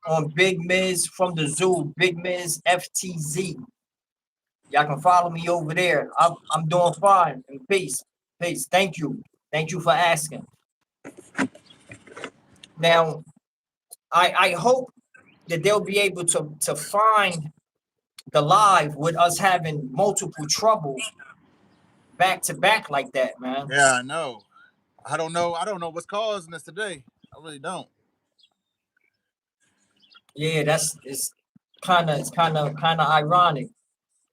on Big Miz from the Zoo, Big Miz FTZ. Y'all can follow me over there. I'm doing fine. And peace. Peace. Thank you. Thank you for asking. Now, I hope that they'll be able to find the live with us having multiple trouble back to back like that, man. Yeah, I know. I don't know what's causing this today. I really don't. Yeah, it's kind of ironic.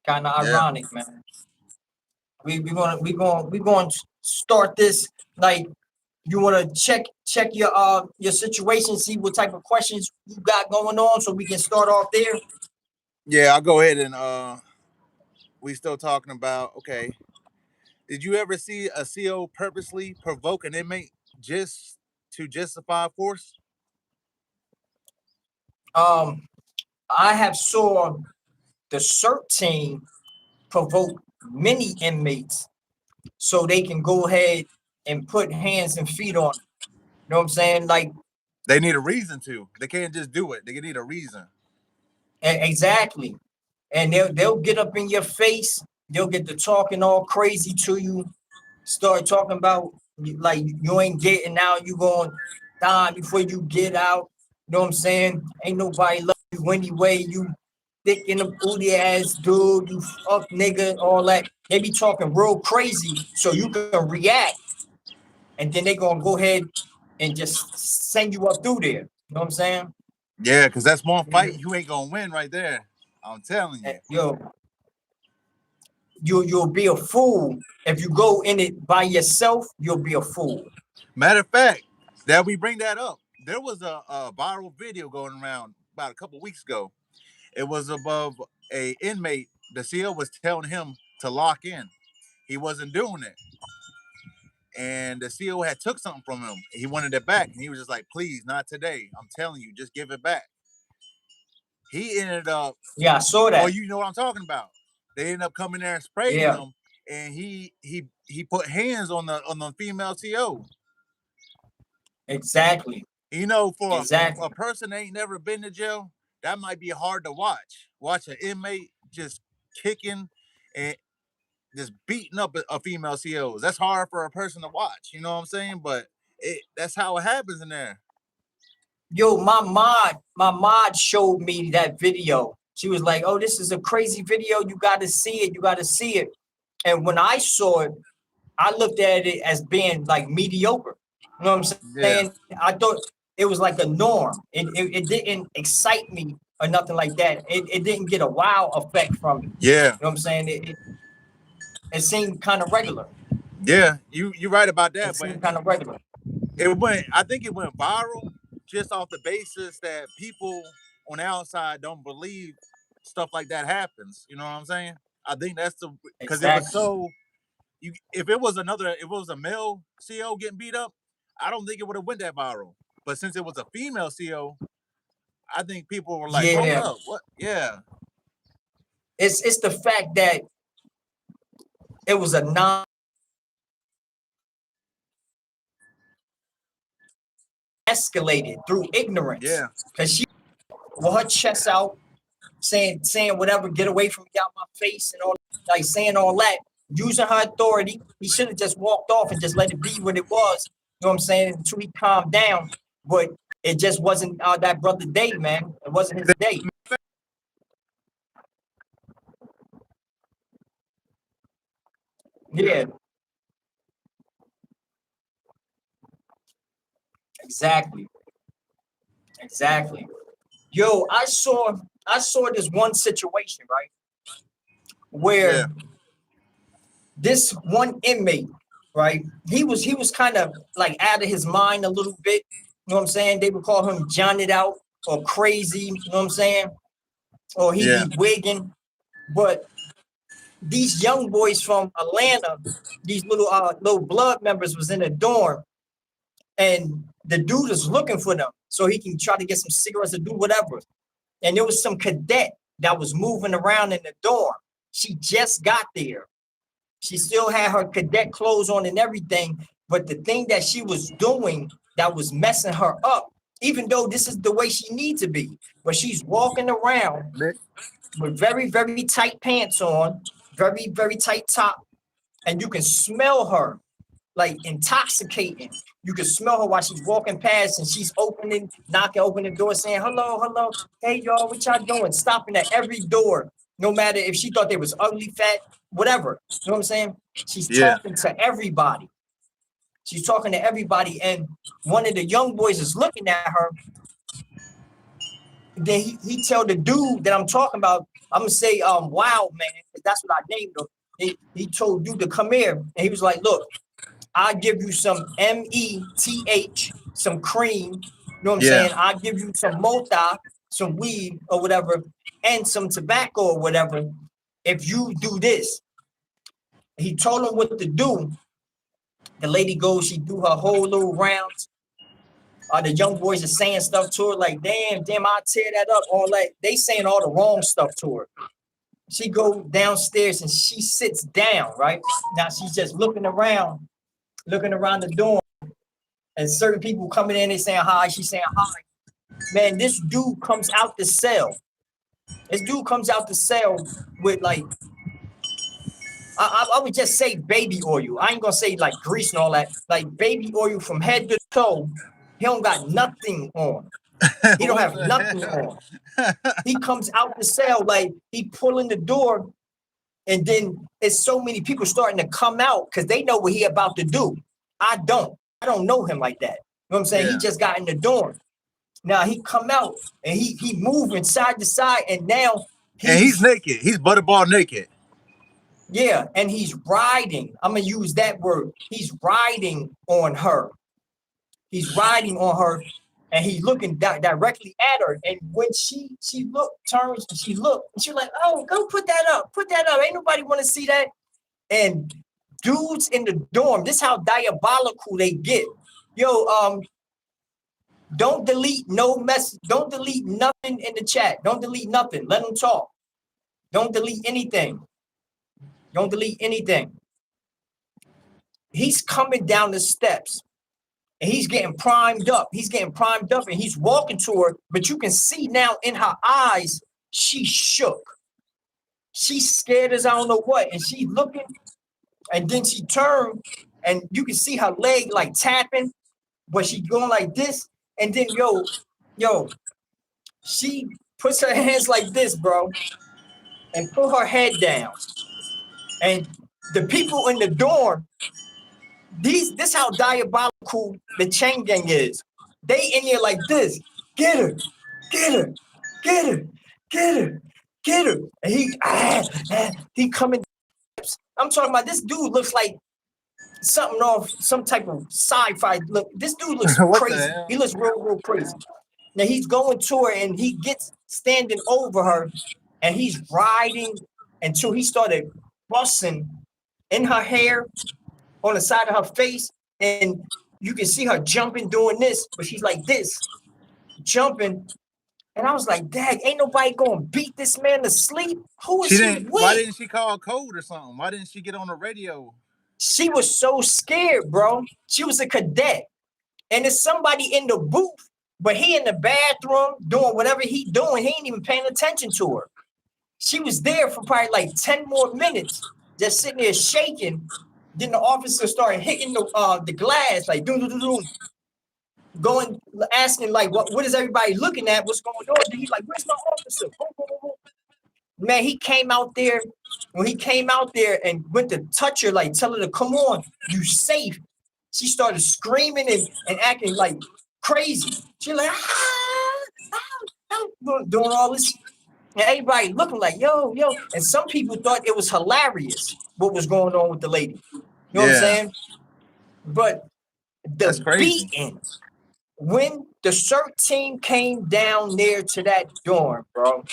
Kind of Yeah. ironic, man. We going to start this like you want to check your situation, see what type of questions you got going on, so we can start off there. Yeah, I'll go ahead and we still talking about, okay. Did you ever see a CO purposely provoke an inmate just to justify force? I have saw the CERT team provoke many inmates so they can go ahead and put hands and feet on. You know what I'm saying? Like They need a reason to. They can't just do it. They need a reason. exactly. And they'll get up in your face. They'll get to talking all crazy to you. Start talking about like you ain't getting out. You going to die before you get out. You know what I'm saying? Ain't nobody love you anyway. You thick in the booty ass dude. You fuck nigga. All that. They be talking real crazy so you can react. And then they gonna go ahead and just send you up through there. You know what I'm saying? Yeah, because that's one fight you ain't gonna win right there. I'm telling you. Yo, you'll be a fool if you go in it by yourself. You'll be a fool. Matter of fact, that we bring that up. There was a viral video going around about a couple weeks ago. It was above a inmate. The CO was telling him to lock in. He wasn't doing it. And the CO had took something from him. He wanted it back. And he was just like, please, not today. I'm telling you, just give it back. He ended up. Yeah, I saw that. Oh, you know what I'm talking about. They ended up coming there and spraying him. And he put hands on the female CO. Exactly. You know, for a person that ain't never been to jail, that might be hard to watch. Watch an inmate just kicking and just beating up a female COs. That's hard for a person to watch. You know what I'm saying? But that's how it happens in there. Yo, my mod showed me that video. She was like, "Oh, this is a crazy video. You got to see it. You got to see it." And when I saw it, I looked at it as being like mediocre. You know what I'm saying? Yeah. I thought it was like a norm. It didn't excite me or nothing like that. It didn't get a wow effect from it. Yeah. You know what I'm saying? It seemed kind of regular. Yeah, you're right about that. It seemed kind of regular. I think it went viral just off the basis that people on the outside don't believe stuff like that happens. You know what I'm saying? I think that's because it was so. If it was a male CO getting beat up, I don't think it would have went that viral. But since it was a female CO, I think people were like, "Hold up, what?" Yeah. It's the fact that it was a escalated through ignorance. Yeah. Because she with her chest out, saying whatever, get away from me, out my face, and all, like saying all that, using her authority. He should have just walked off and just let it be what it was. You know what I'm saying? Until he calmed down. But it just wasn't that brother day, man. It wasn't his day. Yeah. Exactly. Yo, I saw this one situation, right? Where this one inmate, right? He was kind of like out of his mind a little bit. You know what I'm saying? They would call him Johnny out or crazy, you know what I'm saying? Or he'd be wigging. But these young boys from Atlanta, these little blood members was in a dorm, and the dude is looking for them so he can try to get some cigarettes or do whatever. And there was some cadet that was moving around in the dorm. She just got there. She still had her cadet clothes on and everything, but the thing that she was doing that was messing her up even though this is the way she needs to be. But she's walking around with very, very tight pants on, very, very tight top, and you can smell her like intoxicating. You can smell her while she's walking past and she's knocking open the door, saying, hello, hello, hey y'all, what y'all doing? Stopping at every door, no matter if she thought they was ugly, fat, whatever. You know what I'm saying? She's talking to everybody. She's talking to everybody, and one of the young boys is looking at her. Then he tell the dude that I'm talking about, I'm gonna say Wild Man, because that's what I named him. He told dude to come here, and he was like, look, I'll give you some METH, some cream, you know what I'm saying? I'll give you some mota, some weed or whatever, and some tobacco or whatever, if you do this. He told him what to do. The lady goes, she do her whole little rounds. The young boys are saying stuff to her like, damn, I'll tear that up. All that. They saying all the wrong stuff to her. She go downstairs and she sits down, right? Now she's just looking around the dorm. And certain people coming in, they saying hi, she's saying hi. Man, this dude comes out the cell. This dude comes out the cell with like, I would just say baby oil. I ain't gonna say like grease and all that. Like baby oil from head to toe. He don't got nothing on. He don't have nothing on. He comes out the cell like he pulling the door, and then it's so many people starting to come out because they know what he about to do. I don't know him like that. You know what I'm saying? He just got in the dorm. Now he come out and he moving side to side, and now he's naked. He's butterball naked. Yeah, and he's riding. I'm gonna use that word. He's riding on her. He's riding on her, and he's looking directly at her. And when she turns, and she's like, "Oh, go put that up. Ain't nobody want to see that." And dudes in the dorm, this is how diabolical they get. Yo, don't delete no message. Don't delete nothing in the chat. Don't delete nothing. Let them talk. Don't delete anything. Don't delete anything. He's coming down the steps and he's getting primed up. And he's walking to her, but you can see now in her eyes, she's shook. She's scared as I don't know what. And she's looking, and then she turned, and you can see her leg like tapping, but she's going like this. And then, she puts her hands like this, bro, and put her head down. And the people in the dorm, this how diabolical the chain gang is. They in here like this. Get her, get her, get her, get her, get her. And he coming. I'm talking about this dude looks like something off some type of sci-fi look. This dude looks crazy. He looks real crazy. Now he's going to her and he gets standing over her and he's riding until he started busting in her hair, on the side of her face, and you can see her jumping doing this, but she's like this, jumping. And I was like, dang, ain't nobody gonna beat this man to sleep? Who is he with? Why didn't she call code or something? Why didn't she get on the radio? She was so scared, bro. She was a cadet. And there's somebody in the booth, but he in the bathroom doing whatever he doing. He ain't even paying attention to her. She was there for probably like 10 more minutes, just sitting there shaking. Then the officer started hitting the glass, like doom, going, asking like, what is everybody looking at? What's going on? Then he's like, where's my officer? Man, he came out there. When he came out there and went to touch her, like tell her to come on, you safe. She started screaming and acting like crazy. She like, doing all this. And everybody looking like, yo. And some people thought it was hilarious what was going on with the lady. You know what I'm saying? But the beating, when the CERT team came down there to that dorm, bro,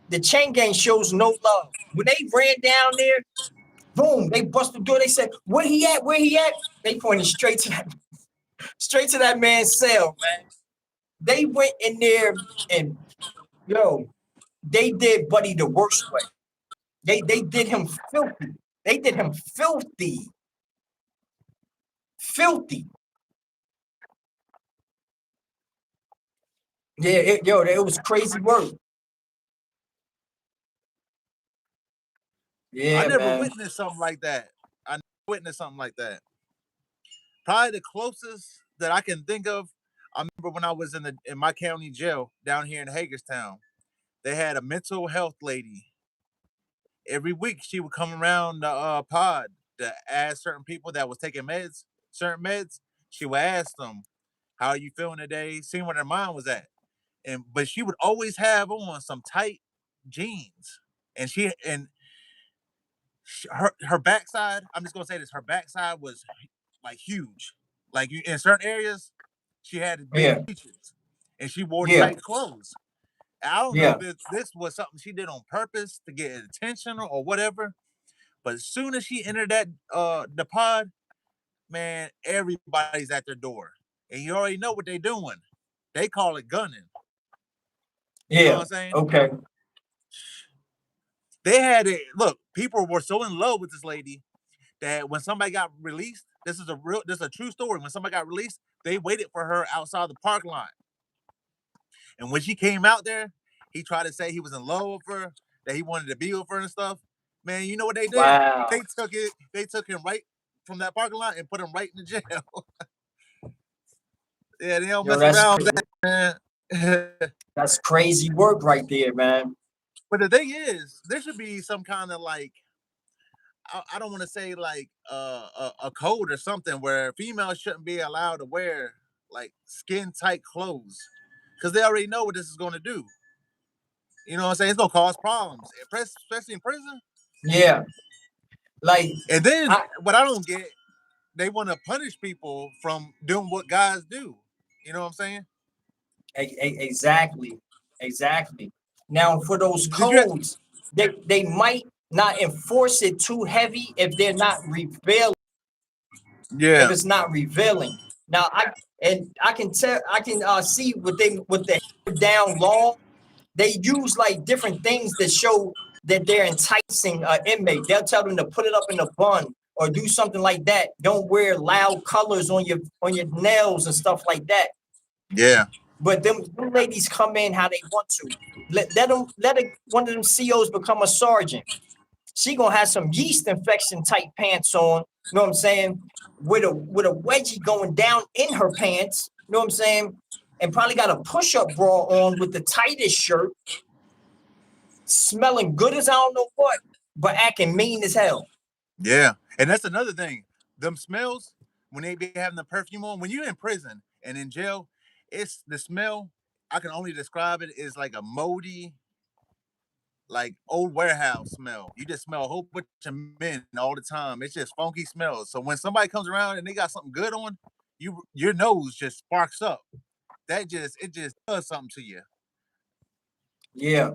the chain gang shows no love. When they ran down there, boom, they busted the door. They said, where he at? They pointed straight to that man's cell, man. They went in there and, they did Buddy the worst way. They did him filthy. They did him filthy. Yeah, it was crazy work. I Yeah, never man. witnessed something like that. I never witnessed something like that. Probably the closest that I can think of. I remember when I was in my county jail down here in Hagerstown. They had a mental health lady. Every week she would come around the pod to ask certain people that was taking certain meds. She would ask them, "How are you feeling today?" Seeing where their mind was at. But she would always have on some tight jeans, and her backside. I'm just gonna say this: her backside was like huge. Like in certain areas, she had big Yeah, features, and she wore yeah, tight clothes. I don't know yeah, if this was something she did on purpose to get attention or whatever. But as soon as she entered that the pod, man, everybody's at their door, and you already know what they're doing. They call it gunning. You know what yeah. I'm saying? Okay. They had it. Look, people were so in love with this lady that when somebody got released, this is a true story. When somebody got released, they waited for her outside the park lot. And when she came out there, he tried to say he was in love with her, that he wanted to be with her and stuff. Man, you know what they did? Wow. They took him right from that parking lot and put him right in the jail. Yeah, they don't Yo, mess around with that, man. that's crazy work right there, man. But the thing is, there should be some kind of like I don't want to say like a code or something where females shouldn't be allowed to wear like skin tight clothes because they already know what this is going to do. You know what I'm saying? It's gonna cause problems, especially in prison. Yeah, like And then I what I don't get, they want to punish people from doing what guys do. You know what I'm saying? exactly, exactly. Now for those Did you? codes, they might not enforce it too heavy if they're not revealing. If Yeah, it's not revealing. Now I can tell I can see with the hair down long, they use like different things that show that they're enticing an inmate. They'll tell them to put it up in a bun or do something like that. Don't wear loud colors on your nails and stuff like that. yeah, But them ladies come in how they want to. One of them COs become a sergeant. She gonna have some yeast infection type pants on. You know what I'm saying? With a wedgie going down in her pants. You know what I'm saying? And probably got a push-up bra on with the tightest shirt, smelling good as I don't know what, but acting mean as hell. yeah. And that's another thing. Them smells when they be having the perfume on. When you're in prison and in jail, it's the smell. I can only describe it as like a moldy, like old warehouse smell. You just smell a whole bunch of men all the time. It's just funky smells. So when somebody comes around and they got something good on, your nose just sparks up. It just does something to you. Yeah,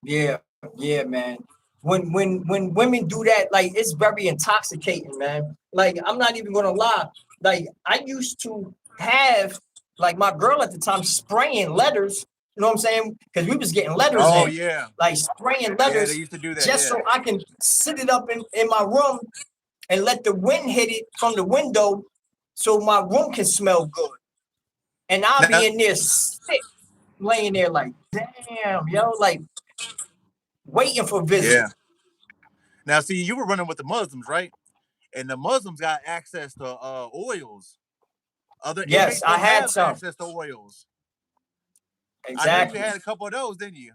yeah, yeah, man. When women do that, like it's very intoxicating, man. Like I'm not even gonna lie. Like I used to have like my girl at the time spraying letters. You know what I'm saying? Because we was getting letters Oh in, yeah, like spraying yeah. They letters used to do that. just Yeah. so I can sit it up in my room and let the wind hit it from the window, so my room can smell good. And I'll Now, be in there sick, laying there like, damn, yo, like waiting for yeah. visitors. Now, see, you were running with the Muslims, right? And the Muslims got access to oils. Other Yes, inmates I wouldn't had have some. access to oils. I know you Exactly. had a couple of those, didn't you?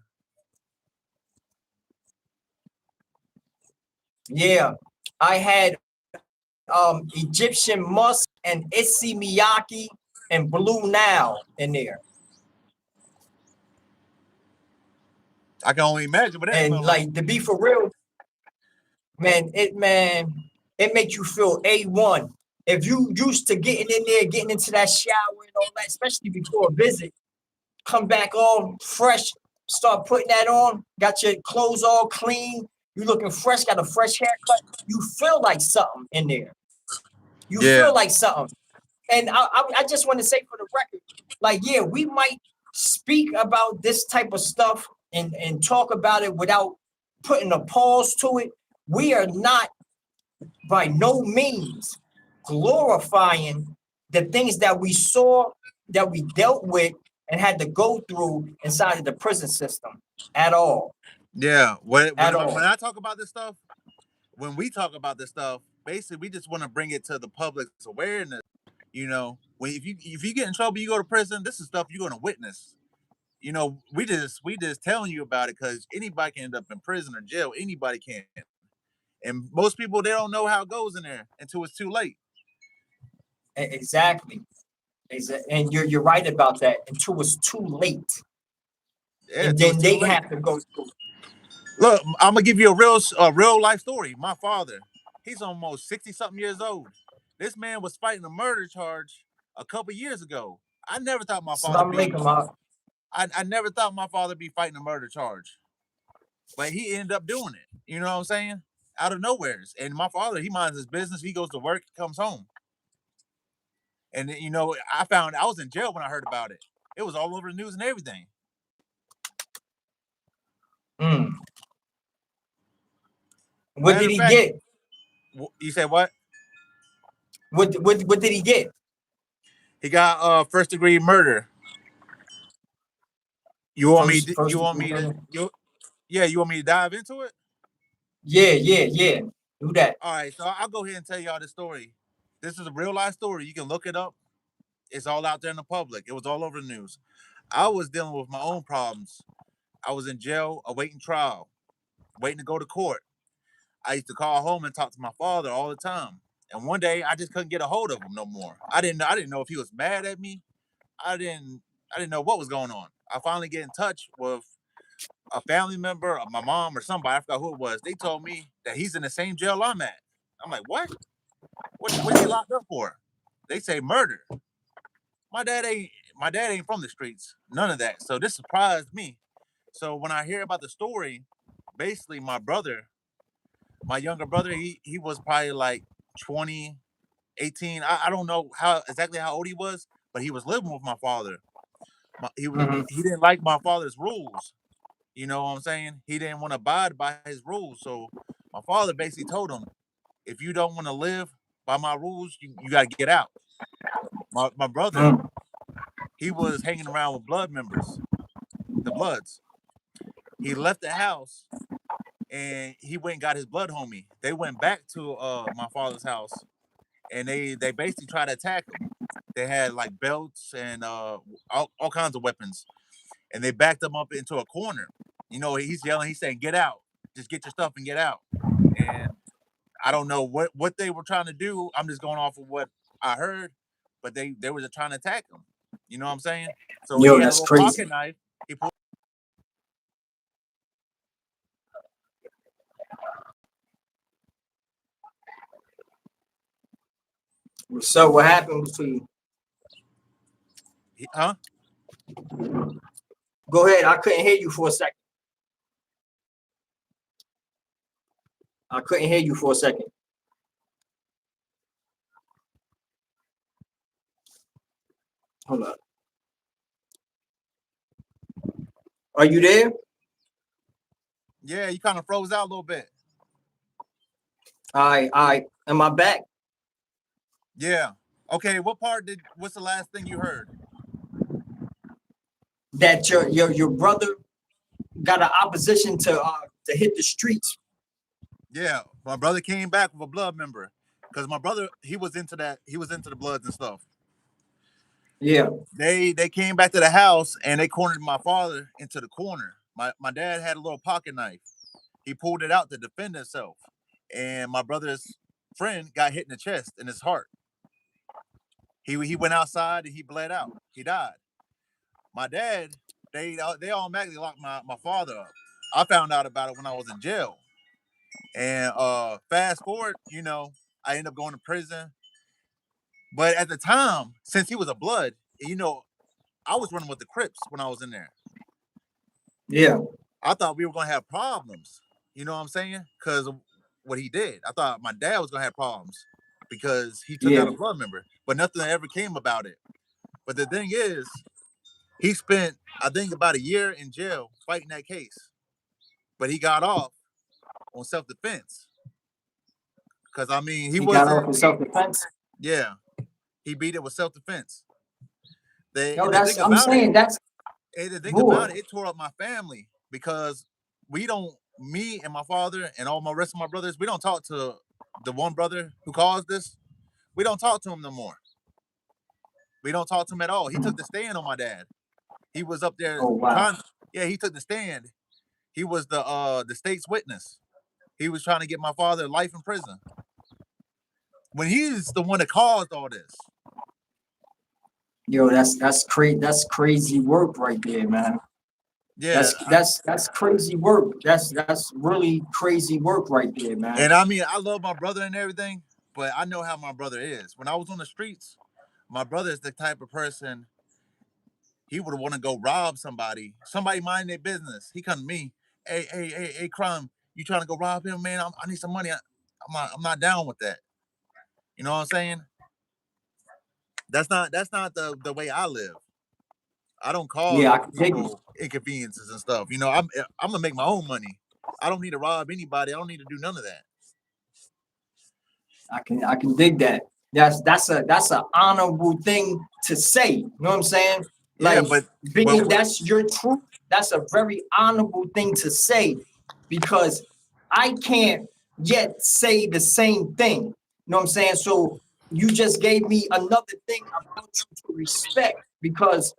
Yeah. I had Egyptian musk and Issey Miyake and Blue Now in there. I can only imagine what that And smelled like. like to be for real, man, it makes you feel A1. If you used to getting in there, getting into that shower and all that, especially before a visit, come back all fresh, start putting that on, got your clothes all clean, you looking fresh, got a fresh haircut, you feel like something in there. You Yeah, feel like something. And I just want to say for the record, like, yeah, we might speak about this type of stuff and talk about it without putting a pause to it. We are not by no means glorifying the things that we saw, that we dealt with, and had to go through inside of the prison system at all. Yeah. When all. I talk about this stuff, when we talk about this stuff, basically we just want to bring it to the public's awareness. You know, when if you get in trouble, you go to prison. This is stuff you're going to witness. You know, we just telling you about it because anybody can end up in prison or jail. Anybody can, and most people they don't know how it goes in there until it's too late. Exactly. And you're right about that. Until it's too late, Yeah, and until then it's too they late. have to go through. Look, I'm gonna give you a real life story. My father, he's almost 60-something years old. This man was fighting a murder charge a couple years ago. I never thought my father Salam be. alaikum. I never thought my father be fighting a murder charge, but he ended up doing it. You know what I'm saying? Out of nowheres. And my father, he minds his business. He goes to work, comes home. And you know, I was in jail when I heard about it. It was all over the news and everything. What did he get? You said what? What did he get? He got first degree murder. You want me to dive into it? Yeah. Do that. All right, so I'll go ahead and tell y'all this story. This is a real life story. You can look it up. It's all out there in the public. It was all over the news. I was dealing with my own problems. I was in jail awaiting trial, waiting to go to court. I used to call home and talk to my father all the time. And one day I just couldn't get a hold of him no more. I didn't know if he was mad at me. I didn't know what was going on. I finally get in touch with a family member, or my mom or somebody, I forgot who it was. They told me that he's in the same jail I'm at. I'm like, what? What's he locked up for? They say murder. My dad ain't from the streets. None of that. So this surprised me. So when I hear about the story, basically my younger brother, he was probably like 20, 18. I don't know exactly how old he was, but he was living with my father. He didn't like my father's rules. You know what I'm saying? He didn't want to abide by his rules. So my father basically told him, if you don't want to live by my rules, you got to get out. My brother, he was hanging around with blood members, the Bloods. He left the house and he went and got his blood homie. They went back to my father's house and they basically tried to attack him. They had like belts and all kinds of weapons. And they backed him up into a corner. You know, he's yelling, he's saying, get out. Just get your stuff and get out. And I don't know what they were trying to do. I'm just going off of what I heard, but they were just trying to attack him. You know what I'm saying? So he had a little pocket knife. He pulled. So what happened between? Huh? Go ahead. I couldn't hear you for a second. Hold up. Are you there? Yeah, you kind of froze out a little bit. All right. Am I back? Yeah. Okay. What's the last thing you heard? That your brother got an opposition to hit the streets. Yeah, my brother came back with a blood member because my brother he was into the Bloods and stuff. Yeah. They came back to the house and they cornered my father into the corner. My dad had a little pocket knife. He pulled it out to defend himself, and my brother's friend got hit in the chest in his heart. He went outside and he bled out. He died. My dad, they automatically locked my father up. I found out about it when I was in jail. And fast forward, you know, I ended up going to prison. But at the time, since he was a blood, you know, I was running with the Crips when I was in there. Yeah. I thought we were gonna have problems. You know what I'm saying? Because of what he did. I thought my dad was gonna have problems because he took out a blood member, but nothing ever came about it. But the thing is, he spent, I think, about a year in jail fighting that case. But he got off on self-defense. Because I mean, he got wasn't off with self-defense. Yeah. He beat it with self-defense. Yo, that's I'm saying that's the thing boy. about it, it tore up my family because me and my father and all my rest of my brothers, we don't talk to the one brother who caused this. We don't talk to him no more. We don't talk to him at all. He took the stand on my dad. He was up there Oh wow. yeah, he took the stand. He was the state's witness. He was trying to get my father life in prison. When he's the one that caused all this. Yo, that's crazy work right there, man. Yeah. That's crazy work. That's really crazy work right there, man. And I mean, I love my brother and everything, but I know how my brother is. When I was on the streets, my brother is the type of person he would want to go rob somebody mind their business. He come to me, hey, Crumb, you trying to go rob him, man? I need some money. I'm not down with that. You know what I'm saying? That's not the way I live. I don't cause Yeah, I other can dig it. people inconveniences and stuff. You know, I'm gonna make my own money. I don't need to rob anybody. I don't need to do none of that. I can dig that. That's a honorable thing to say. You know what I'm saying? Yeah, Like being that's your truth. That's a very honorable thing to say because I can't yet say the same thing. You know what I'm saying? So you just gave me another thing about you to respect because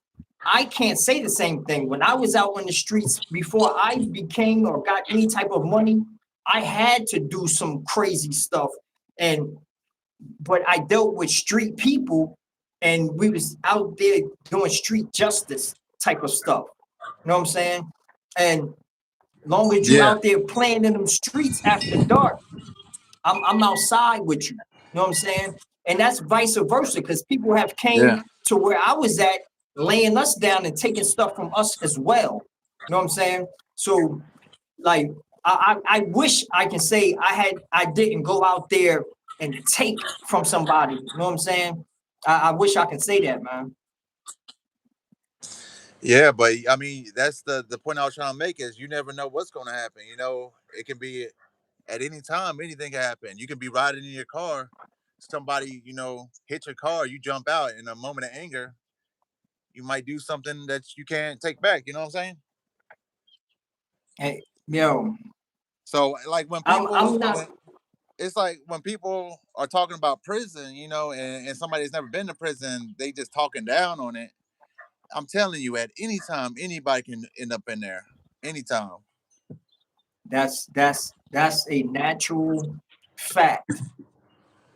I can't say the same thing. When I was out on the streets before I became or got any type of money, I had to do some crazy stuff. And but I dealt with street people and we was out there doing street justice type of stuff. You know what I'm saying? And long as you out there playing in them streets after dark, I'm outside with you. You know what I'm saying? And that's vice versa because people have came to where I was at, laying us down and taking stuff from us as well. You know what I'm saying? So like I wish I can say I didn't go out there and take from somebody. You know what I'm saying? I wish I can say that, man. Yeah, but I mean, that's the point I was trying to make is you never know what's going to happen. You know, it can be at any time, anything can happen. You can be riding in your car, somebody, hit your car, you jump out in a moment of anger, you might do something that you can't take back. You know what I'm saying? Hey, yo, So, like when I'm not. it's like when people are talking about prison, and somebody's never been to prison, they just talking down on it. I'm telling you, at any time, anybody can end up in there. Anytime. That's a natural fact.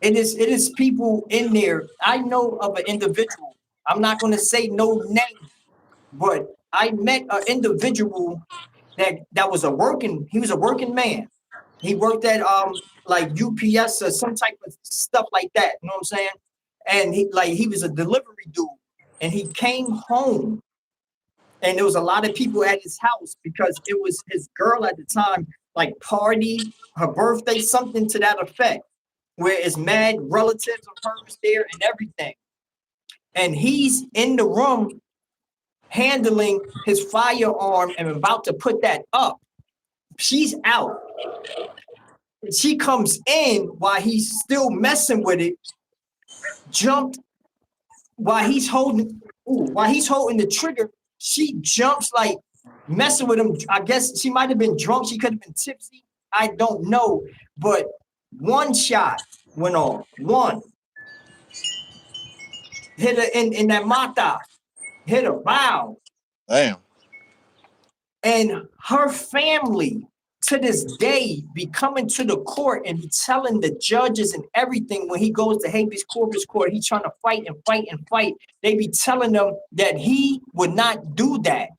It is people in there. I know of an individual. I'm not going to say no name, but I met an individual that was he was a working man. He worked at like UPS or some type of stuff like that. You know what I'm saying? And he was a delivery dude, and he came home, and there was a lot of people at his house because it was his girl at the time, like party, her birthday, something to that effect, where it's mad relatives of hers there and everything. And he's in the room handling his firearm and about to put that up. She's out. She comes in while he's still messing with it, jumped while he's holding the trigger. She jumps like messing with him. I guess she might have been drunk. She could have been tipsy. I don't know. But one shot went off. One hit her in that mata. Hit her. Wow. Damn. And her family to this day be coming to the court and be telling the judges and everything when he goes to habeas corpus court, he's trying to fight and fight and fight. They be telling them that he would not do that.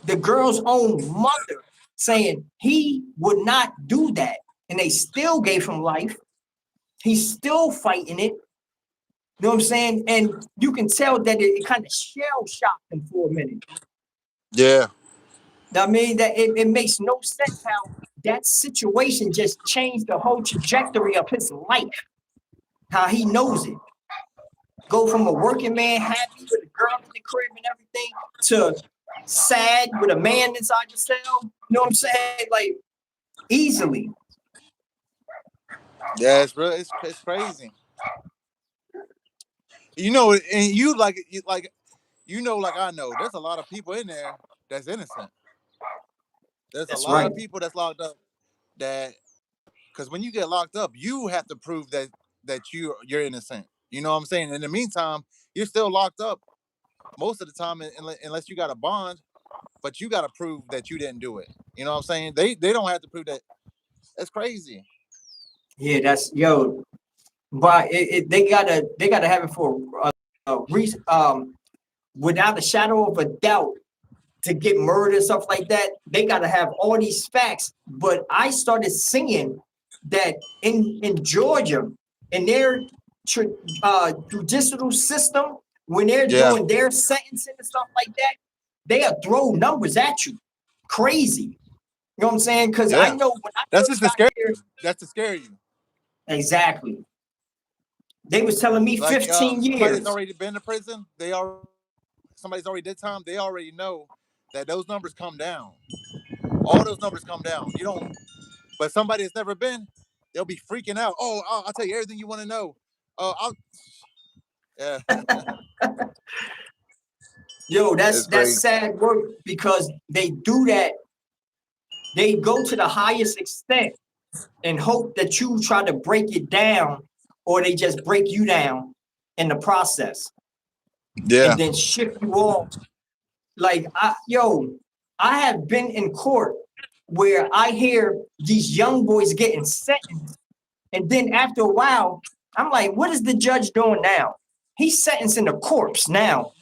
The girl's own mother saying he would not do that. And they still gave him life. He's still fighting it. You know what I'm saying? And you can tell that it kind of shell shocked him for a minute. Yeah. I mean, that it makes no sense how that situation just changed the whole trajectory of his life. How he knows it. Go from a working man happy with a girl in the crib and everything to sad with a man inside the cell. You know what I'm saying? Like easily. Yeah, it's real. It's crazy. You know, and you like I know. There's a lot of people in there that's innocent. There's a That's lot right. of people that's locked up that because when you get locked up, you have to prove that you're innocent. You know what I'm saying? In the meantime, you're still locked up most of the time, unless you got a bond. But you got to prove that you didn't do it. You know what I'm saying? They don't have to prove that. That's crazy. Yeah, that's yo. But they gotta have it for a reason. Without a shadow of a doubt, to get murdered and stuff like that, they got to have all these facts. But I started seeing that in Georgia, in their judicial system, when they're doing their sentencing and stuff like that, they'll throw numbers at you. Crazy. You know what I'm saying? Because I know when I that's first just to got scare here. That's to scare you. Exactly. They was telling me Like 15 somebody that's years. already been to prison, somebody's already did time. They already know that those numbers come down. All those numbers come down. You don't. But somebody that's never been, they'll be freaking out. Oh, I'll tell you everything you want to know. Yeah. Yo, It's that's crazy. sad work because they do that. They go to the highest extent and hope that you try to break it down, or they just break you down in the process Yeah. and then ship you off. Like I have been in court where I hear these young boys getting sentenced, and then after a while, I'm like, what is the judge doing now? He's sentencing a corpse now.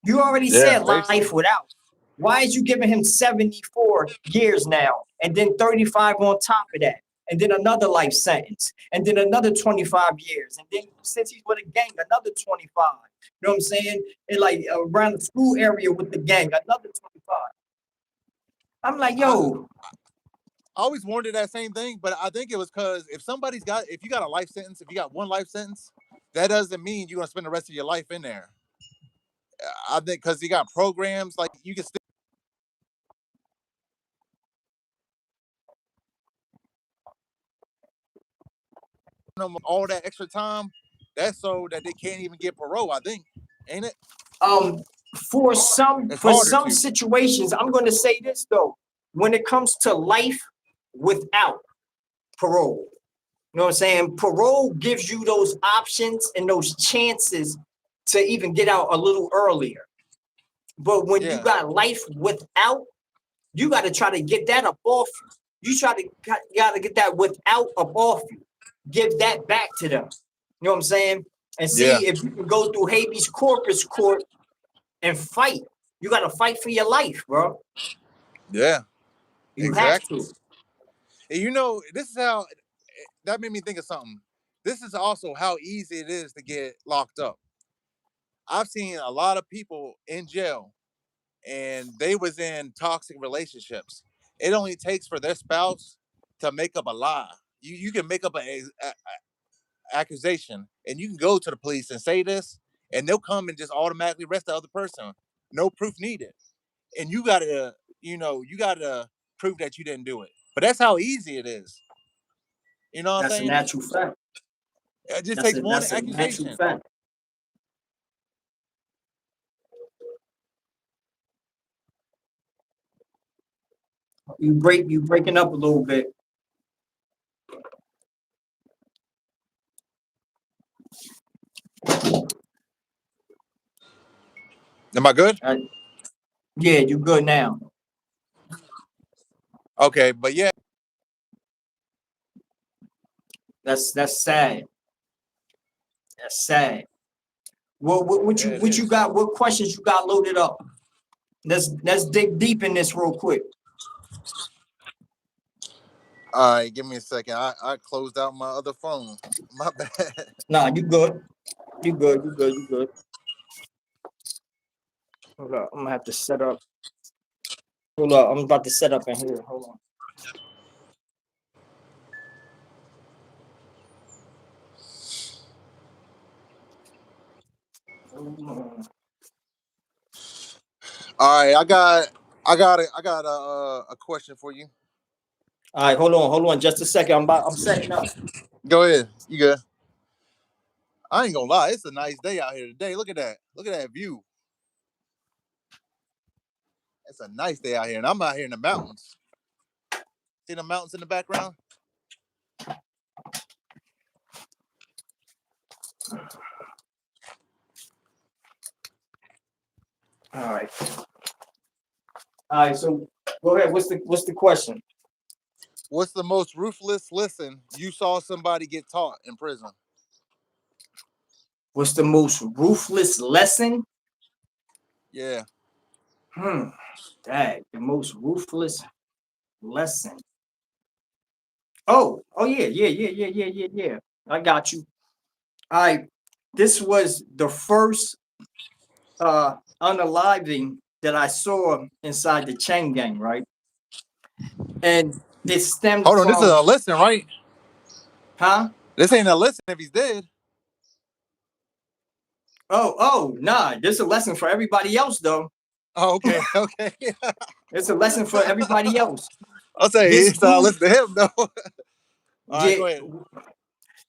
You already Yeah. said Basically. life without. Why is you giving him 74 years now, and then 35 on top of that, and then another life sentence, and then another 25 years, and then since he's with a gang, another 25. You know what I'm saying? And like around the school area with the gang, another 25. I'm like, I yo, always wondered that same thing, but I think it was because if you got a life sentence, if you got one life sentence, that doesn't mean you're gonna spend the rest of your life in there. I think because you got programs like you can still all that extra time. That's so that they can't even get parole. I think, ain't it? um, for It's harder some to. situations, I'm going to say this though, when it comes to life without parole. You know what I'm saying? Parole gives you those options and those chances to even get out a little earlier. But when you Yeah. got life without, you got to try to get that up off you. You got to get that without up off you. Give that back to them. You know what I'm saying? And Yeah. see if you can go through habeas corpus court and fight. You got to fight for your life, bro. Yeah. You have Exactly. to. And you know, this is how that made me think of something. This is also how easy it is to get locked up. I've seen a lot of people in jail and they was in toxic relationships. It only takes for their spouse to make up a lie. You can make up a accusation and you can go to the police and say this and they'll come and just automatically arrest the other person. No proof needed. And you gotta prove that you didn't do it. But that's how easy it is. You know what I'm That's a saying? natural fact. It just takes one That's a natural accusation. fact. You breaking up a little bit. Am I good? Yeah, you good now. Okay, but yeah. That's sad. That's sad. Yeah, it What you is. got? What questions you got loaded up? Let's dig deep in this real quick. All right, give me a second. I closed out my other phone. My bad. Nah, you good. You good. You good. You good. Hold up. I'm gonna have to set up. Hold up. I'm about to set up in here. Hold on. All right, I got a question for you. All right, hold on, just a second. I'm setting up. Go ahead. You good? I ain't gonna lie, it's a nice day out here today. Look at that. Look at that view. It's a nice day out here, and I'm out here in the mountains. See the mountains in the background? All right. All right. So go ahead. What's the question? What's the most ruthless lesson you saw somebody get taught in prison? What's the most ruthless lesson? Yeah. Dang, the most ruthless lesson. Oh, yeah. I got you. This was the first unaliving that I saw inside the chain gang, right? And it stemmed Hold on, this is from, a lesson, right? huh? This ain't a lesson if he's dead. Oh, nah. This is a lesson for everybody else, though. Oh, okay, okay. It's a lesson for everybody else. I'll say This it's not a dude, lesson to him, though. All right, yeah, go ahead.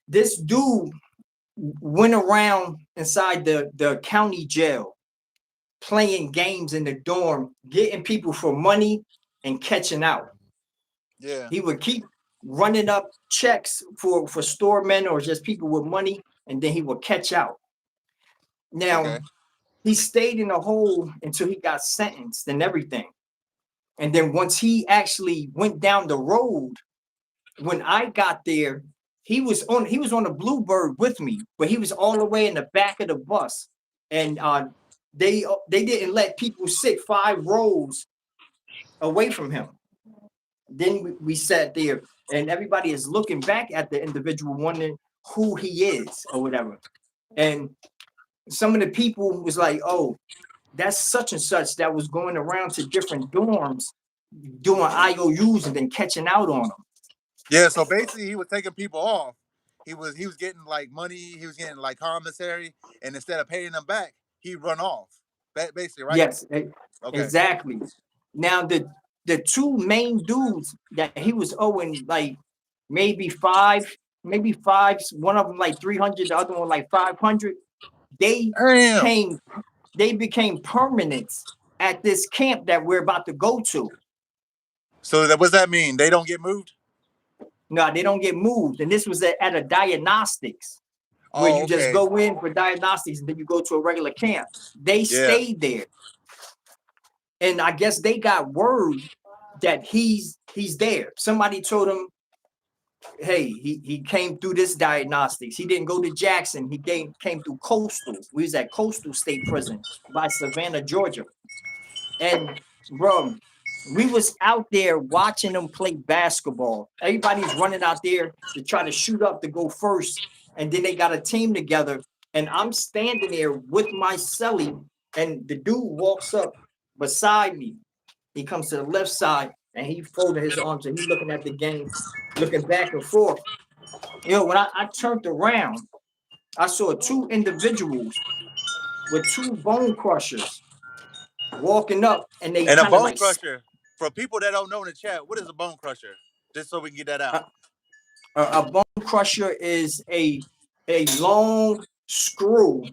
this dude went around inside the county jail, playing games in the dorm, getting people for money and catching out. Yeah. He would keep running up checks for storemen or just people with money, and then he would catch out. Now, Okay. he stayed in a hole until he got sentenced and everything. And then once he actually went down the road, when I got there, he was on a Bluebird with me, but he was all the way in the back of the bus. And they didn't let people sit 5 rows away from him. Then we sat there, and everybody is looking back at the individual, wondering who he is or whatever. And some of the people was like, "Oh, that's such and such that was going around to different dorms doing IOUs and then catching out on them." Yeah, so basically he was taking people off. He was getting like money, he was getting like commissary, and instead of paying them back, he run off. Basically, right? Yes, Okay. exactly. Now the 2 main dudes that he was owing like maybe five, one of them like 300, the other one like 500. They Damn. became permanents at this camp that we're about to go to. So what's that mean? They don't get moved? No, they don't get moved. And this was at a diagnostics where Oh, you just okay. go in for diagnostics and then you go to a regular camp. They Yeah. stayed there. And I guess they got word that he's there. Somebody told him, hey, he came through this diagnostics. He didn't go to Jackson. He came through Coastal. We was at Coastal State Prison by Savannah, Georgia. And bro, we was out there watching them play basketball. Everybody's running out there to try to shoot up to go first. And then they got a team together. And I'm standing there with my cellie, and the dude walks up beside me. He comes to the left side and he folded his arms and he's looking at the game, looking back and forth. When I turned around, I saw 2 individuals with 2 bone crushers walking up, and they And a kind of bone like crusher, for people that don't know in the chat, what is a bone crusher? Just so we can get that out. a bone crusher is a long screw,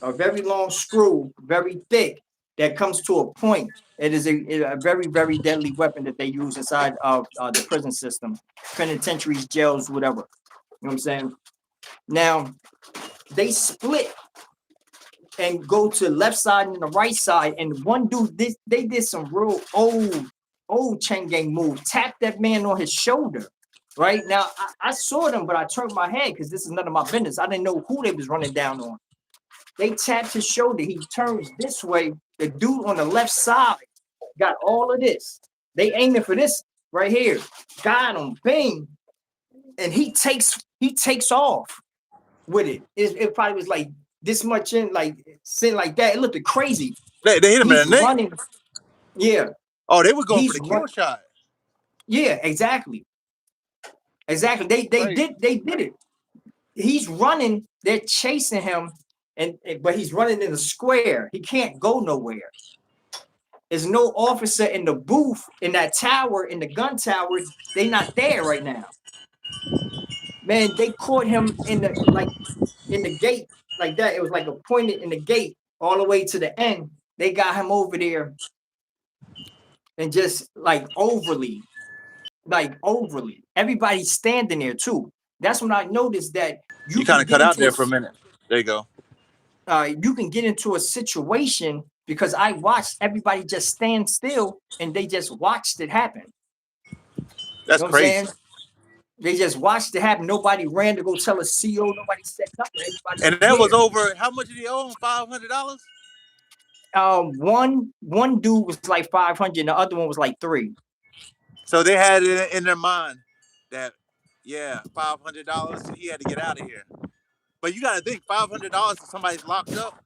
a very long screw, very thick, that comes to a point. It is a very, very deadly weapon that they use inside of the prison system, penitentiaries, jails, whatever. You know what I'm saying? Now, they split and go to the left side and the right side. And one dude, they did some real old chain gang move, tapped that man on his shoulder. Right now, I saw them, but I turned my head because this is none of my business. I didn't know who they was running down on. They tapped his shoulder. He turns this way. The dude on the left side got all of this. They aiming for this right here. Got him, bing, and he takes off with it. It probably was like this much in, like sitting like that. It looked crazy. They hit him He's in the neck. running. Yeah. Oh, they were going for the kill shot. Yeah, exactly. They did it. He's running. They're chasing him, but he's running in a square. He can't go nowhere. There's no officer in the booth, in that tower, in the gun tower. They not there right now. Man, they caught him in the in the gate like that. It was like a pointed in the gate all the way to the end. They got him over there and just like overly. Everybody's standing there too. That's when I noticed that You you kind can of get cut out into there for a minute. There you go. a situation because I watched everybody just stand still and they just watched it happen. You That's know what I'm crazy. saying? They just watched it happen. Nobody ran to go tell a CO. Nobody said nothing. Everybody And was that was there. over. How much did he owe him? $500. One dude was like 500, and the other one was like 3. So they had it in their mind that, yeah, $500. He had to get out of here. But you got to think, $500 to somebody's locked up.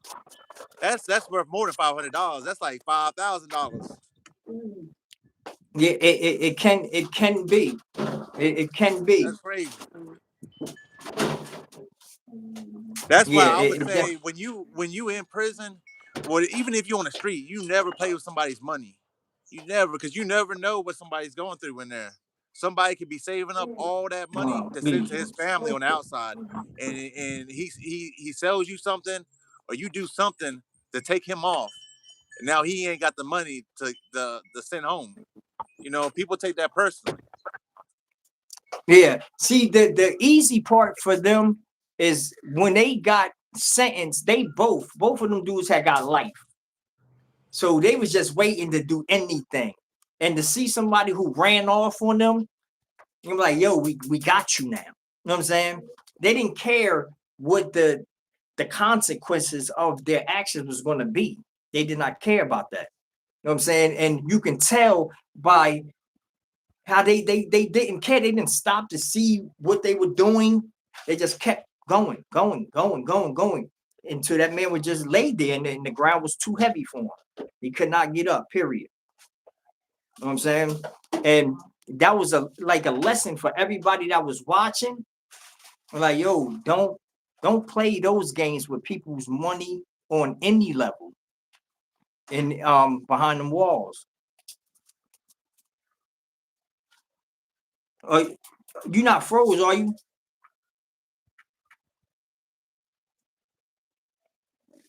That's worth more than $500. That's like $5,000. Yeah, it can be. It can be. That's crazy. That's why Yeah, I would say when you in prison, well, even if you're on the street, you never play with somebody's money. You never, because you never know what somebody's going through in there. Somebody could be saving up all that money to send to his family on the outside, and he sells you something, or you do something to take him off. And now he ain't got the money to send home. You know, people take that personally. Yeah. See, the easy part for them is when they got sentenced, they both of them dudes had got life. So they was just waiting to do anything. And to see somebody who ran off on them, you're like, yo, we got you now. You know what I'm saying? They didn't care what the consequences of their actions was going to be. They did not care about that. You know what I'm saying? And you can tell by how they didn't care. They didn't stop to see what they were doing. They just kept going until that man would just lay there and the ground was too heavy for him. He could not get up, period. You know what I'm saying? And that was like a lesson for everybody that was watching. Like, yo, don't play those games with people's money on any level and behind them walls. You not froze, are you?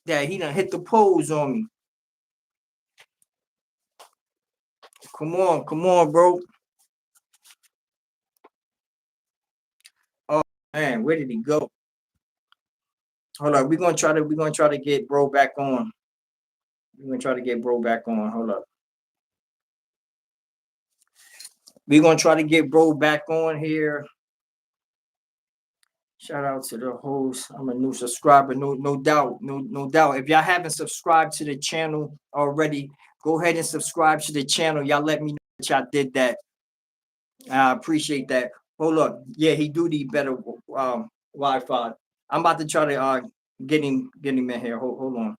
Yeah, he done hit the pose on me. Come on, bro. Oh man, where did he go? Hold on, we're gonna try to get bro back on. We're gonna try to get bro back on. Hold up. We're gonna try to get bro back on here. Shout out to the host. I'm a new subscriber, no doubt. If y'all haven't subscribed to the channel already, go ahead and subscribe to the channel. Y'all let me know that y'all did that. I appreciate that. Hold up. Yeah, he do need better Wi-Fi. I'm about to try to get him in here. Hold on.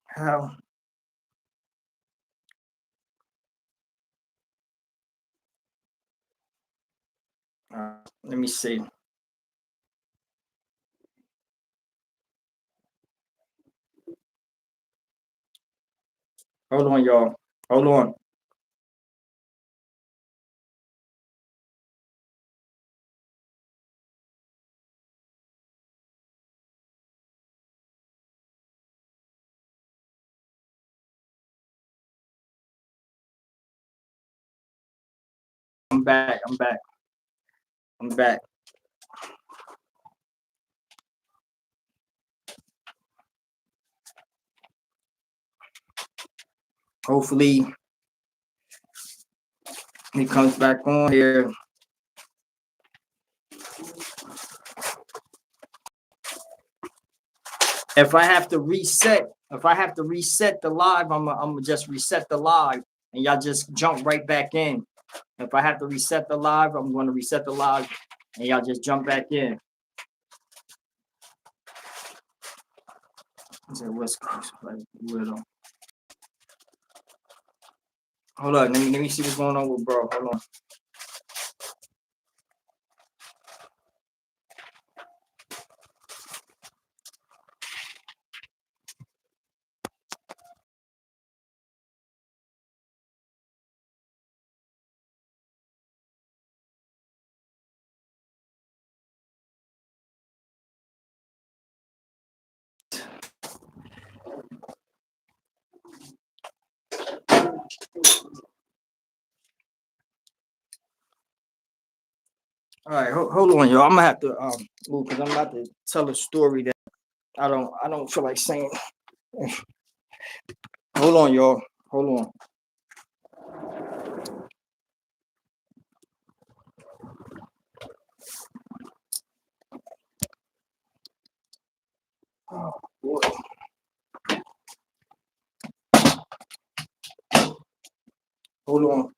How? Let me see. Hold on, y'all. Hold on. I'm back. Hopefully he comes back on here. If I have to reset the live, I'm gonna just reset the live and y'all just jump right back in. If I have to reset the live, I'm gonna reset the live and y'all just jump back in. West Coast, like weirdo. Hold on, let me see what's going on with bro. Hold on. All right, hold on, y'all. I'm gonna have to move because I'm about to tell a story that I don't feel like saying. Hold on, y'all. Hold on. Oh, boy. Hold on.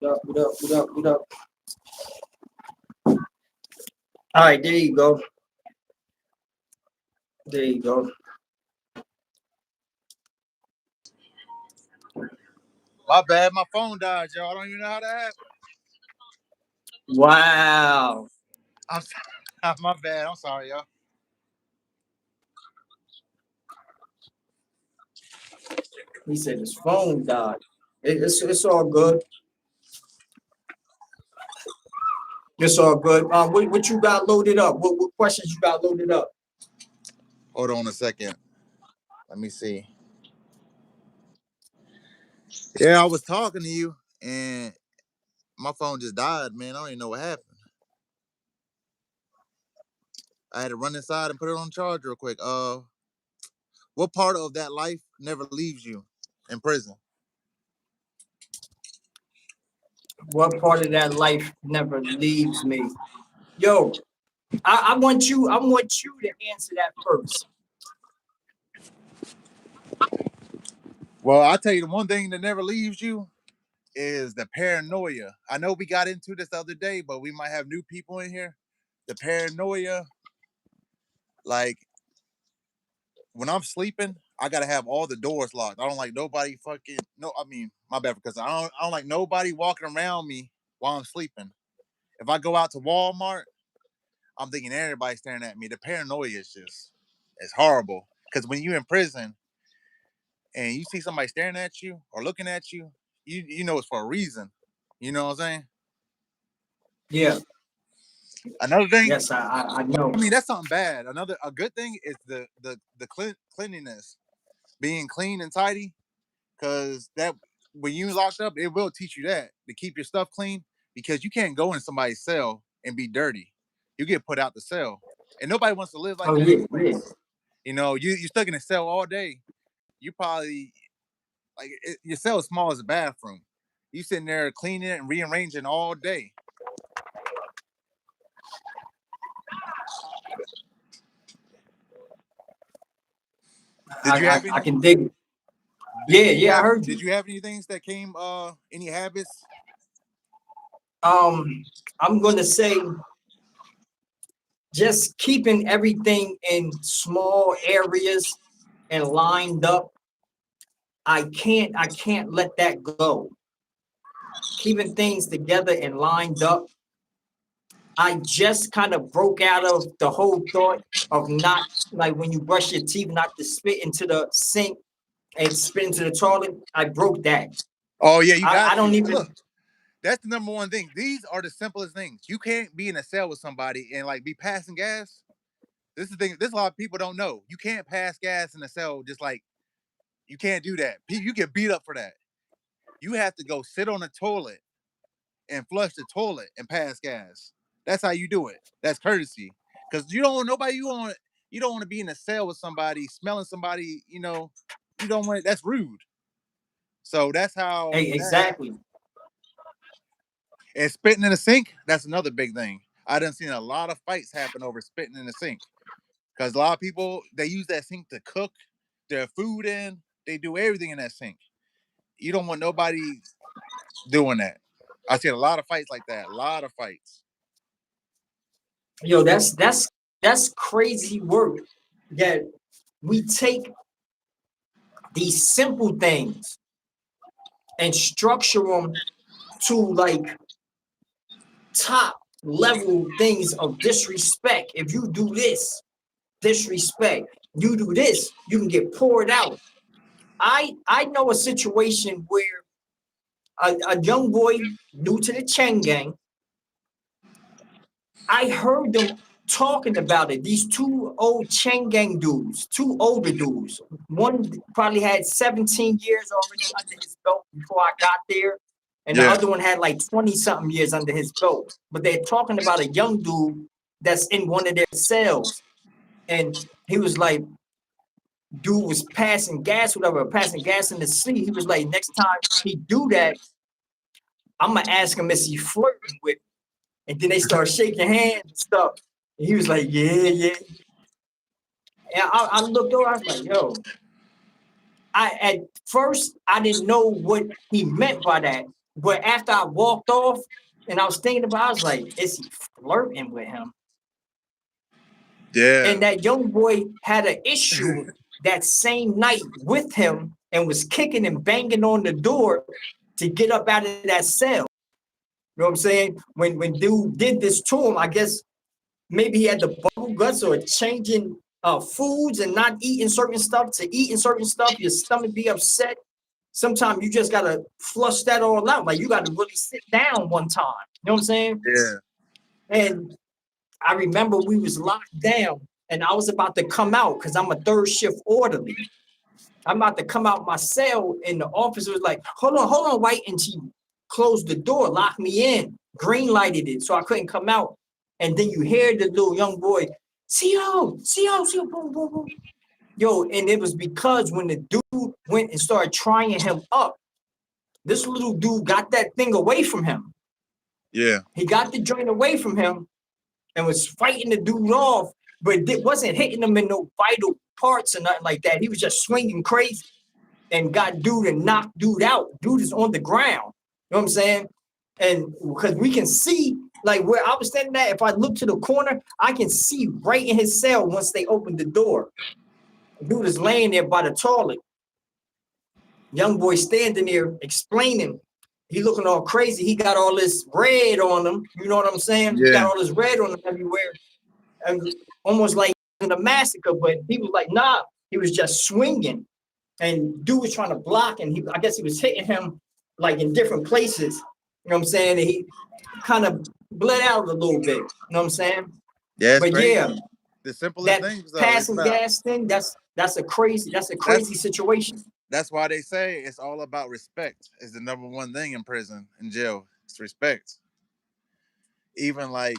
What up? All right, there you go. There you go. My bad, my phone died, y'all. I don't even know how that happened. Wow. I'm my bad. I'm sorry, y'all. He said his phone died. It's all good. It's all good. What you got loaded up? What questions you got loaded up? Hold on a second. Let me see. Yeah, I was talking to you, and my phone just died, man. I don't even know what happened. I had to run inside and put it on charge real quick. What part of that life never leaves you in prison? What part of that life never leaves me? Yo, I want you to answer that first. Well, I'll tell you the one thing that never leaves you is the paranoia. I know we got into this the other day, but we might have new people in here. The paranoia, like when I'm sleeping, I gotta have all the doors locked. I don't like nobody fucking no. I mean, my bad, because I don't like nobody walking around me while I'm sleeping. If I go out to Walmart, I'm thinking everybody's staring at me. The paranoia is just it's horrible. Because when you're in prison and you see somebody staring at you or looking at you, you know it's for a reason. You know what I'm saying? Yeah. Another thing, Yes, I know. I mean that's something bad. A good thing is the cleanliness, being clean and tidy. Because that when you locked up, it will teach you that to keep your stuff clean. Because you can't go in somebody's cell and be dirty. You get put out the cell, and nobody wants to live like Oh that yeah, yeah. anyways. You know, you stuck in a cell all day. You probably your cell is small as a bathroom. You sitting there cleaning it and rearranging all day. Did you have I any? can dig it. Yeah, I heard Did you. you have any things that came? Any habits? I'm gonna say just keeping everything in small areas and lined up. I can't let that go. Keeping things together and lined up. I just kind of broke out of the whole thought of not like when you brush your teeth, not to spit into the sink and spit into the toilet. I broke that. Oh yeah, you I got don't to even. look. That's the number one thing. These are the simplest things. You can't be in a cell with somebody and like be passing gas. This is the thing. This is a lot of people don't know. You can't pass gas in a cell. Just like you can't do that. You get beat up for that. You have to go sit on the toilet and flush the toilet and pass gas. That's how you do it. That's courtesy. Because you don't want nobody. You don't want to be in a cell with somebody smelling somebody. You know, you don't want. That's rude. So that's how Hey, that happens. exactly. And spitting in the sink, that's another big thing. I done seen a lot of fights happen over spitting in the sink. Because a lot of people, they use that sink to cook their food in. They do everything in that sink. You don't want nobody doing that. I seen a lot of fights like that. A lot of fights. Yo, that's crazy work that we take these simple things and structure them to like top level things of disrespect. If you do this, disrespect. You do this, you can get poured out. I know a situation where a young boy new to the chain gang. I heard them talking about it. These two old chain gang dudes, two older dudes. One probably had 17 years already under his belt before I got there. And the other one had like 20 something years under his belt. But they're talking about a young dude that's in one of their cells. And he was like, dude was passing gas, whatever, passing gas in the sea. He was like, next time he do that, I'm gonna ask him, is he flirting with me? And then they start shaking hands and stuff. And he was like, yeah. And I looked over, I was like, yo. At first, I didn't know what he meant by that. But after I walked off and I was thinking about it, I was like, is he flirting with him? Yeah. And that young boy had an issue that same night with him and was kicking and banging on the door to get up out of that cell. You know what I'm saying? When dude did this to him, I guess maybe he had the bubble guts or changing foods and not eating certain stuff to eating certain stuff. Your stomach be upset. Sometimes you just gotta flush that all out. Like you gotta really sit down one time. You know what I'm saying? Yeah. And I remember we was locked down and I was about to come out because I'm a third shift orderly. I'm about to come out my cell and the officer was like, hold on, White. And she closed the door, locked me in, green lighted it so I couldn't come out. And then you hear the little young boy, CO, boom, boom, boom. Yo, and it was because when the dude went and started trying him up, this little dude got that thing away from him. Yeah. He got the joint away from him and was fighting the dude off, but it wasn't hitting him in no vital parts or nothing like that. He was just swinging crazy and got dude and knocked dude out. Dude is on the ground. You know what I'm saying? And because we can see, like where I was standing at, if I look to the corner, I can see right in his cell once they opened the door. Dude is laying there by the toilet. Young boy standing there explaining. He looking all crazy. He got all this red on him. You know what I'm saying? Yeah. He got all this red on him everywhere. And almost like in a massacre, but he was like, nah, he was just swinging. And dude was trying to block, and I guess he was hitting him like in different places. You know what I'm saying? And he kind of bled out a little bit. You know what I'm saying? Yeah, but crazy. Yeah, the simplest that things though. Passing gas thing, that's a crazy situation. That's why they say it's all about respect. Is the number one thing in prison, in jail. It's respect. Even like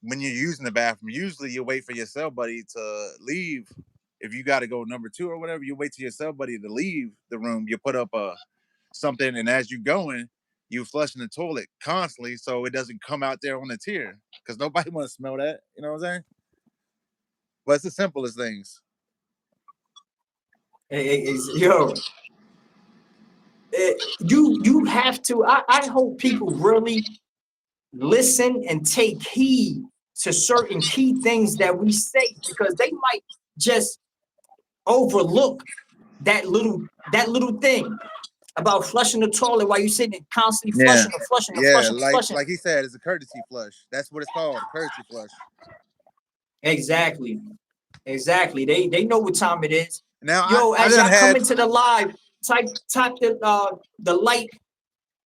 when you're using the bathroom, usually you wait for your cell buddy to leave. If you got to go number 2 or whatever, you wait till your cell buddy to leave the room. You put up something, and as you going, you flushing the toilet constantly so it doesn't come out there on the tier because nobody want to smell that. You know what I'm saying? But it's the simplest things. You have to. I hope people really listen and take heed to certain key things that we say, because they might just overlook that little thing about flushing the toilet while you're sitting constantly flushing and flushing and flushing. Like he said, it's a courtesy flush. That's what it's called, a courtesy flush. Exactly. They know what time it is. Now, as y'all come into the live, type the like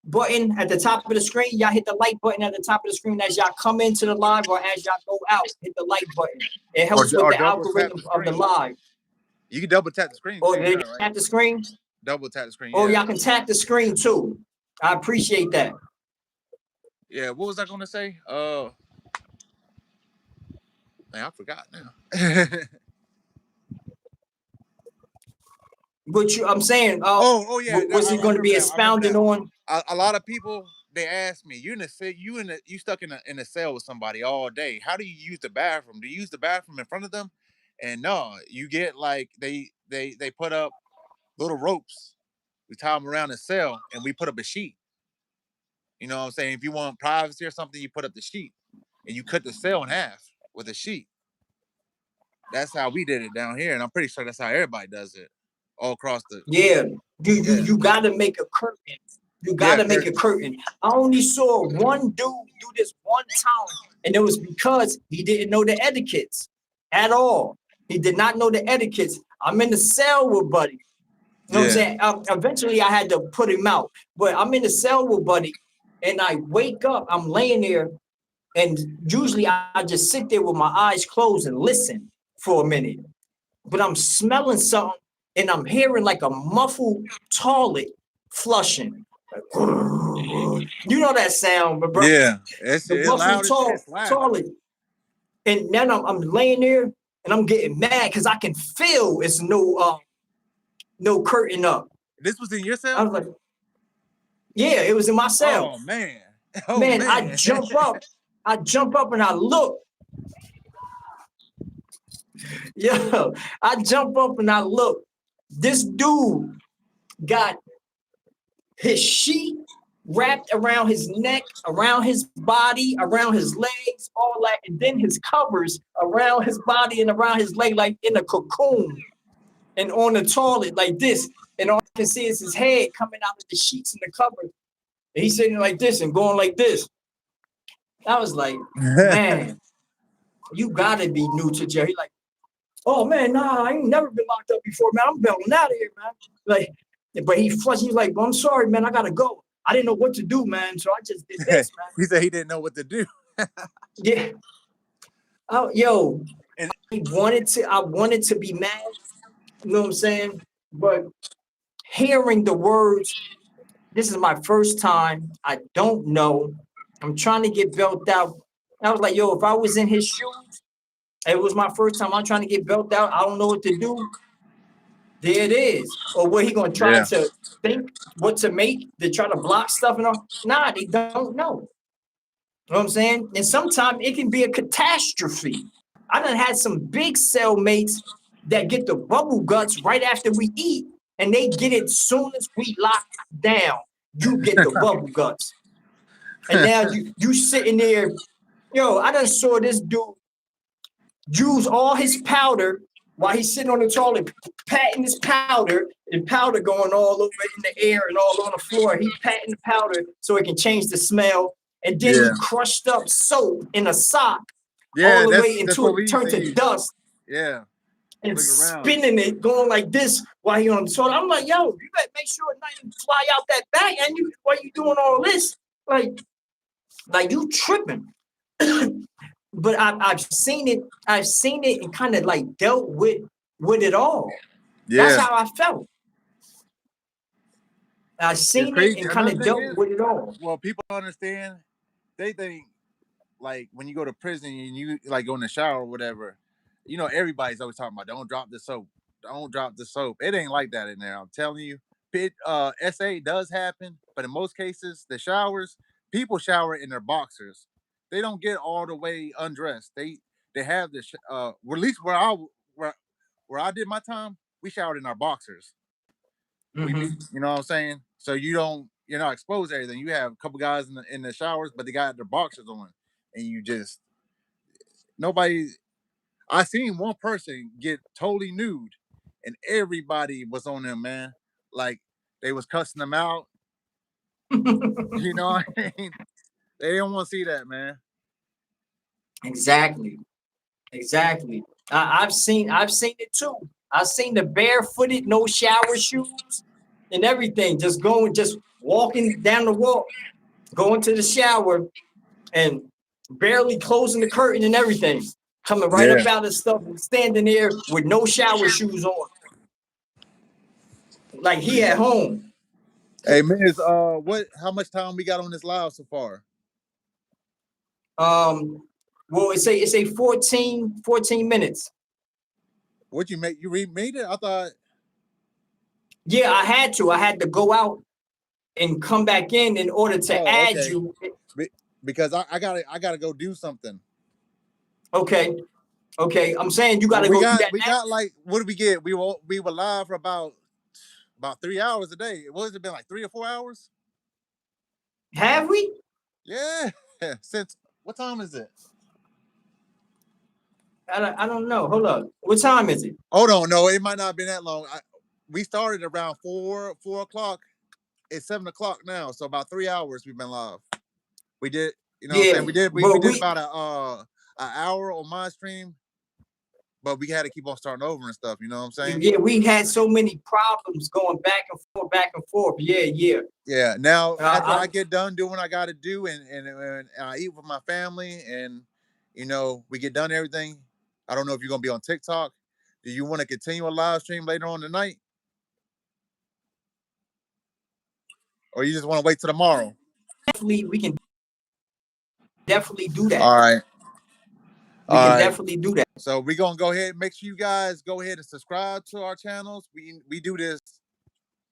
button at the top of the screen. Y'all hit the like button at the top of the screen as y'all come into the live, or as y'all go out, hit the like button. It helps with the algorithm of the live. You can double tap the screen. Oh, they tap the screen? Double tap the screen. Oh, y'all can tap the screen too. I appreciate that. Yeah, what was I gonna say? Man, I forgot now. But I'm saying, yeah. Was it going to be expounded on? A lot of people, they ask me, you stuck in a cell with somebody all day. How do you use the bathroom? Do you use the bathroom in front of them? And no, you get like they put up little ropes. We tie them around the cell, and we put up a sheet. You know what I'm saying? If you want privacy or something, you put up the sheet, and you cut the cell in half with a sheet. That's how we did it down here, and I'm pretty sure that's how everybody does it all across the. Yeah, you got to make a curtain. You got to make a curtain. I only saw one dude do this one time, and it was because he didn't know the etiquettes at all. He did not know the etiquettes. I'm in the cell with Buddy. You know what I'm saying? Eventually, I had to put him out. But I'm in the cell with Buddy, and I wake up. I'm laying there, and usually I just sit there with my eyes closed and listen for a minute. But I'm smelling something, and I'm hearing like a muffled toilet flushing. You know that sound, bro? Yeah, it's The loud muffled as shit. It's loud. toilet. And then I'm laying there, and I'm getting mad because I can feel it's no curtain up. This was in your I cell? was like, yeah, it was in my cell. Oh man. Oh Man, man. I jump up and I look. Yo, I jump up and I look. This dude got his sheet wrapped around his neck, around his body, around his legs, all that, and then his covers around his body and around his leg, like in a cocoon, and on the toilet like this. And all I can see is his head coming out of the sheets and the cover. And he's sitting like this and going like this. I was like, man, you gotta be new to jail. He like, oh man, nah, I ain't never been locked up before, man. I'm bailing out of here, man. Like, but he flushed. He's like, well, I'm sorry, man. I gotta go. I didn't know what to do, man. So I just did this, man. He said he didn't know what to do. Yeah. Oh, yo, And I wanted to be mad. You know what I'm saying? But hearing the words, this is my first time. I don't know. I'm trying to get belted out. I was like, yo, if I was in his shoes, it was my first time. I'm trying to get belted out. I don't know what to do. There it is. Or what he gonna try to think what to make to try to block stuff and all? Nah, they don't know. You know what I'm saying? And sometimes it can be a catastrophe. I done had some big cellmates that get the bubble guts right after we eat, and they get it soon as we lock down. You get the bubble guts. And now you sitting there, yo, I done saw this dude use all his powder while he's sitting on the toilet, patting his powder, and powder going all over in the air and all on the floor. He patting the powder so it can change the smell. And then he crushed up soap in a sock all the way until it turned to dust. Yeah. And spinning it, going like this while he on the toilet. I'm like, yo, you better make sure nothing fly out that back. And you, while you doing all this, like you tripping. But I've seen it and kind of like dealt with it all. Yeah. That's how I felt. I seen it and kind of dealt with it all. Well, people understand. They think like when you go to prison and you like go in the shower or whatever, you know, everybody's always talking about don't drop the soap. Don't drop the soap. It ain't like that in there. I'm telling you. SA does happen, but in most cases, the showers, people shower in their boxers. They don't get all the way undressed. They have the at least where I did my time, we showered in our boxers. Mm-hmm. You know what I'm saying? So you're not exposed to everything. You have a couple guys in the showers, but they got their boxers on, and you just nobody. I seen one person get totally nude, and everybody was on them, man. Like they was cussing them out. You know what I mean? They don't want to see that, man. Exactly. I've seen it too. I've seen the barefooted, no shower shoes and everything, just walking down the walk, going to the shower and barely closing the curtain and everything, coming right up out of stuff and standing there with no shower shoes on. Like he at home. Hey, Miz, how much time we got on this live so far? Well, it's a 14 minutes. What you make? You remade it? I thought. Yeah, I had to go out and come back in order to add you. Because I gotta go do something. Okay. I'm saying you gotta go do that. We got like, what did we get? We were live for about 3 hours a day. What has it been, like 3 or 4 hours? Have we? Yeah. Since what time is it? I don't know. Hold up. What time is it? Hold on. No, it might not have been that long. We started around 4 o'clock. It's 7 o'clock now. So about 3 hours we've been live. We did, you know what I'm saying? We did about an hour on my stream. but we had to keep on starting over and stuff. You know what I'm saying? Yeah, we had so many problems going back and forth, back and forth. Yeah. Yeah. Now, after I I get done doing what I got to do, and I eat with my family, and we get done everything. I don't know if you're gonna be on TikTok. Do you want to continue a live stream later on tonight, or you just want to wait till tomorrow? definitely we can definitely do that. All right. We All can right. definitely do that. So we're gonna go ahead. Make sure you guys go ahead and subscribe to our channels. We do this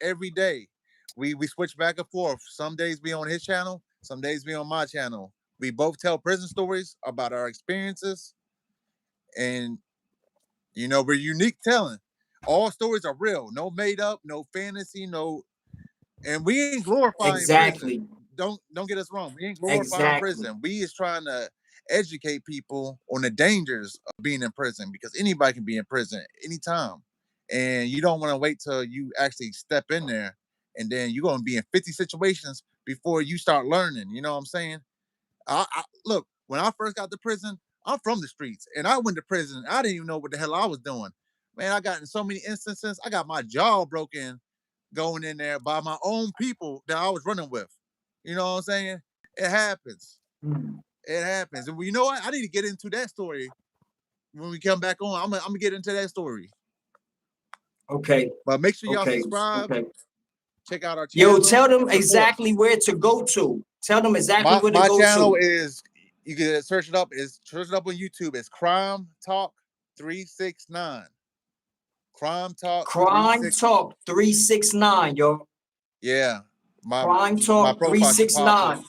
every day. We switch back and forth. Some days be on his channel, some days be on my channel. We both tell prison stories about our experiences, and we're unique telling. All stories are real, no made up, no fantasy, no. And we ain't glorifying prison. Exactly. Don't get us wrong. We ain't glorifying Exactly. prison. We is trying to educate people on the dangers of being in prison, because anybody can be in prison anytime. And you don't want to wait till you actually step in there, and then you're going to be in 50 situations before you start learning. You know what I'm saying? Look, when I first got to prison, I'm from the streets, and I went to prison. I didn't even know what the hell I was doing. Man, I got in so many instances. I got my jaw broken going in there by my own people that I was running with. You know what I'm saying? It happens. Mm. It happens. And you know what? I need to get into that story when we come back on. I'm gonna get into that story. Okay. But make sure y'all Okay. subscribe. Okay. Check out our Yo, channel. tell them Support. exactly where to go to. Tell them exactly My where to my go channel to. is, you can search it up. Search it up on YouTube. It's Crime Talk 369. Crime Talk Crime 36. Talk 369, yo. Yeah. My Crime my Talk profile should pop up. 369.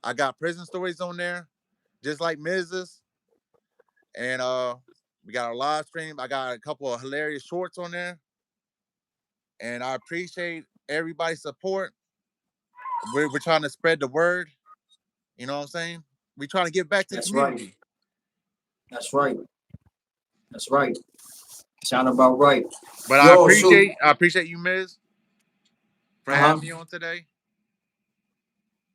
I got prison stories on there, just like Mrs. And we got our live stream. I got a couple of hilarious shorts on there. And I appreciate everybody's support. We're trying to spread the word. You know what I'm saying? We're trying to give back to the That's right. community. That's right. That's right. Sound about right. But I Yo, so appreciate you, Miz, for having me on today.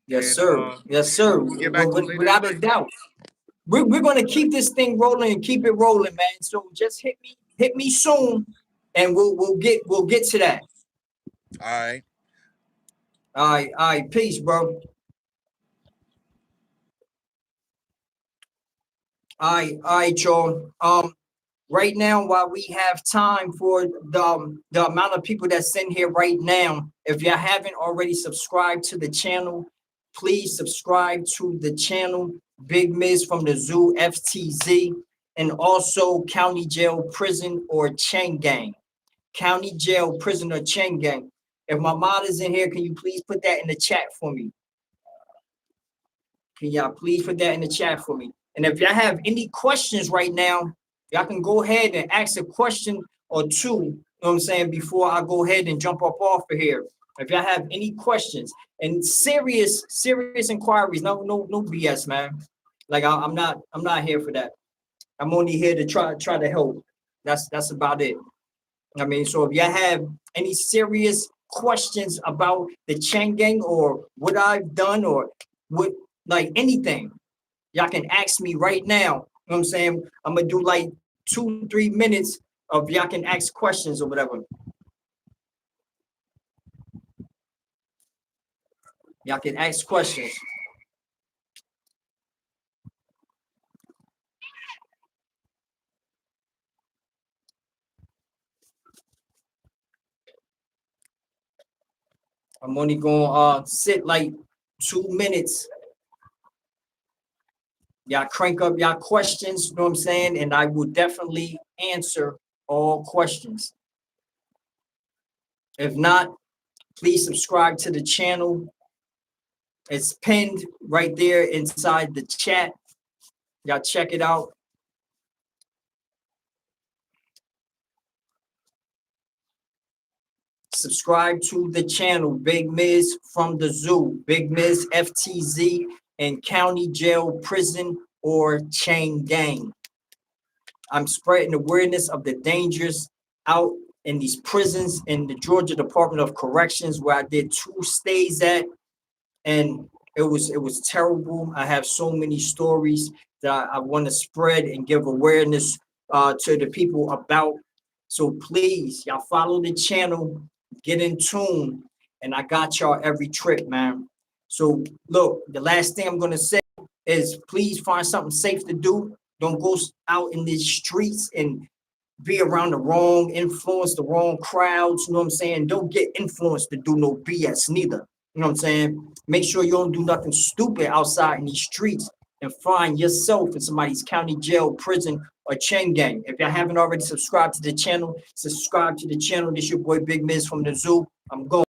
yes, And sir. Yes, sir. we'll get back on later Without a tonight. doubt. We're gonna keep this thing rolling and keep it rolling, man. So just hit me soon, and we'll get to that. All right. All right, peace, bro. All right, y'all. Right now, while we have time for the amount of people that's in here right now, if you haven't already subscribed to the channel, please subscribe to the channel. Big Miz from the Zoo FTZ, and also County Jail, Prison, or Chain Gang. County Jail, Prison, or Chain Gang. If my mod is in here, can you please put that in the chat for me? Can y'all please put that in the chat for me? And if y'all have any questions right now, y'all can go ahead and ask a question or two, you know what I'm saying, before I go ahead and jump up off of here. If y'all have any questions and serious inquiries, no BS, man. Like I'm not here for that. I'm only here to try to help. That's about it. I mean, so if y'all have any serious questions about the Chain Gang or what I've done or what, like anything, y'all can ask me right now. You know what I'm saying? I'm gonna do like 2-3 minutes of y'all can ask questions or whatever. Y'all can ask questions. I'm only gonna sit like 2 minutes. Y'all crank up y'all questions, you know what I'm saying? And I will definitely answer all questions. If not, please subscribe to the channel. It's pinned right there inside the chat. Y'all check it out. Subscribe to the channel, Big Miz from the Zoo, Big Miz FTZ, and County Jail, Prison, or Chain Gang. I'm spreading awareness of the dangers out in these prisons in the Georgia Department of Corrections, where I did 2 stays at, and it was terrible. I have so many stories that I want to spread and give awareness to the people about. So please, y'all follow the channel, get in tune, and I got y'all every trip, man. So look, the last thing I'm gonna say is please find something safe to do. Don't go out in these streets and be around the wrong influence, the wrong crowds. You know what I'm saying? Don't get influenced to do no BS neither. You know what I'm saying? Make sure you don't do nothing stupid outside in these streets and find yourself in somebody's county jail, prison, or chain gang. If y'all haven't already subscribed to the channel, subscribe to the channel. This your boy Big Miz from the zoo. I'm going.